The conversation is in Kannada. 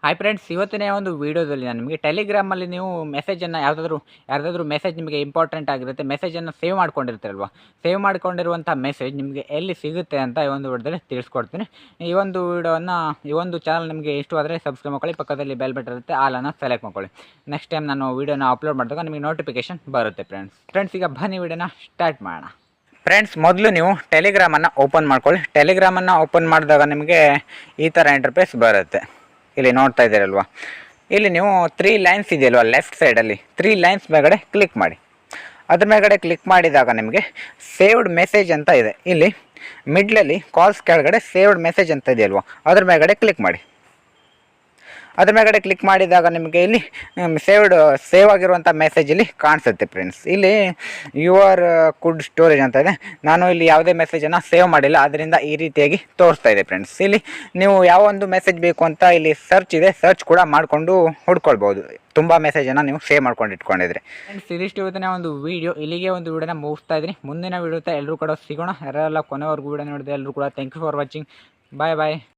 ಹಾಯ್ ಫ್ರೆಂಡ್ಸ್, ಇವತ್ತಿನ ಒಂದು ವೀಡಿಯೋದಲ್ಲಿ ನಾನು ನಿಮಗೆ ಟೆಲಿಗ್ರಾಮಲ್ಲಿ ನೀವು ಮೆಸೇಜನ್ನು ಯಾರ್ದಾದ್ರೂ ಮೆಸೇಜ್ ನಿಮಗೆ ಇಂಪಾರ್ಟೆಂಟ್ ಆಗಿರುತ್ತೆ, ಮೆಸೇಜನ್ನು ಸೇವ್ ಮಾಡ್ಕೊಂಡಿರ್ತೀರಲ್ವ, ಸೇವ್ ಮಾಡ್ಕೊಂಡಿರುವಂಥ ಮೆಸೇಜ್ ನಿಮಗೆ ಎಲ್ಲಿ ಸಿಗುತ್ತೆ ಅಂತ ಈ ಒಂದು ವಿಡಿಯೋದಲ್ಲಿ ತಿಳಿಸ್ಕೊಡ್ತೀನಿ. ಈ ಒಂದು ಈ ಒಂದು ಚಾನಲ್ ನಿಮಗೆ ಇಷ್ಟವಾದರೆ ಸಬ್ಸ್ಕ್ರೈಬ್ ಮಾಡ್ಕೊಳ್ಳಿ, ಪಕ್ಕದಲ್ಲಿ ಬೆಲ್ ಬಟನ್ ಇರುತ್ತೆ, ಆಲನ್ನು ಸೆಲೆಕ್ಟ್ ಮಾಡ್ಕೊಳ್ಳಿ. ನೆಕ್ಸ್ಟ್ ಟೈಮ್ ನಾನು ವೀಡಿಯೋನ ಅಪ್ಲೋಡ್ ಮಾಡಿದಾಗ ನಿಮಗೆ ನೋಟಿಫಿಕೇಶನ್ ಬರುತ್ತೆ. ಫ್ರೆಂಡ್ಸ್ ಈಗ ಬನ್ನಿ ವಿಡಿಯೋನ ಸ್ಟಾರ್ಟ್ ಮಾಡೋಣ. ಫ್ರೆಂಡ್ಸ್, ಮೊದಲು ನೀವು ಟೆಲಿಗ್ರಾಮನ್ನು ಓಪನ್ ಮಾಡ್ಕೊಳ್ಳಿ. ಟೆಲಿಗ್ರಾಮನ್ನು ಓಪನ್ ಮಾಡಿದಾಗ ನಿಮಗೆ ಈ ಥರ ಇಂಟರ್ಫೇಸ್ ಬರುತ್ತೆ. ಇಲ್ಲಿ ನೋಡ್ತಾ ಇದ್ದೀರಲ್ವ, ಇಲ್ಲಿ ನೀವು 3 ಲೈನ್ಸ್ ಇದೆಯಲ್ವ ಲೆಫ್ಟ್ ಸೈಡಲ್ಲಿ, 3 ಲೈನ್ಸ್ ಮೇಲ್ಗಡೆ ಕ್ಲಿಕ್ ಮಾಡಿ. ಅದ್ರ ಮೇಲ್ಗಡೆ ಕ್ಲಿಕ್ ಮಾಡಿದಾಗ ನಿಮಗೆ ಸೇವ್ಡ್ ಮೆಸೇಜ್ ಅಂತ ಇದೆ. ಇಲ್ಲಿ ಮಿಡ್ಲಲ್ಲಿ ಕಾಲ್ಸ್ ಕೆಳಗಡೆ ಸೇವ್ಡ್ ಮೆಸೇಜ್ ಅಂತ ಇದೆಯಲ್ವ, ಅದ್ರ ಮೇಲ್ಗಡೆ ಕ್ಲಿಕ್ ಮಾಡಿ. ಅದ್ರ ಮೇಲ್ಗಡೆ ಕ್ಲಿಕ್ ಮಾಡಿದಾಗ ನಿಮಗೆ ಇಲ್ಲಿ ಸೇವ್ ಆಗಿರುವಂಥ ಮೆಸೇಜಲ್ಲಿ ಕಾಣಿಸುತ್ತೆ. ಫ್ರೆಂಡ್ಸ್, ಇಲ್ಲಿ ಯುವರ್ ಕುಡ್ ಸ್ಟೋರೇಜ್ ಅಂತ ಇದೆ. ನಾನು ಇಲ್ಲಿ ಯಾವುದೇ ಮೆಸೇಜನ್ನು ಸೇವ್ ಮಾಡಿಲ್ಲ, ಅದರಿಂದ ಈ ರೀತಿಯಾಗಿ ತೋರಿಸ್ತಾ ಇದೆ. ಫ್ರೆಂಡ್ಸ್, ಇಲ್ಲಿ ನೀವು ಯಾವ ಒಂದು ಮೆಸೇಜ್ ಬೇಕು ಅಂತ ಇಲ್ಲಿ ಸರ್ಚ್ ಇದೆ, ಸರ್ಚ್ ಕೂಡ ಮಾಡಿಕೊಂಡು ಹುಡ್ಕೊಳ್ಬೋದು. ತುಂಬ ಮೆಸೇಜನ್ನು ನೀವು ಸೇವ್ ಮಾಡ್ಕೊಂಡು ಇಟ್ಕೊಂಡಿದ್ರೆ. ಫ್ರೆಂಡ್ಸ್, ಇದಿಷ್ಟು ಇವತ್ತಿನ ಒಂದು ವೀಡಿಯೋ. ಇಲ್ಲಿಗೆ ಒಂದು ವೀಡಿಯೋನ ಮುಗಿಸ್ತಾ ಇದ್ದೀನಿ. ಮುಂದಿನ ವೀಡಿಯೋ ಎಲ್ಲರೂ ಕೂಡ ಸಿಗೋಣ. ಯಾರೆಲ್ಲ ಕೊನೆವರೆಗೂ ವೀಡಿಯೋ ನೋಡಿದೆ ಎಲ್ಲರೂ ಕೂಡ thank you for watching. Bye bye.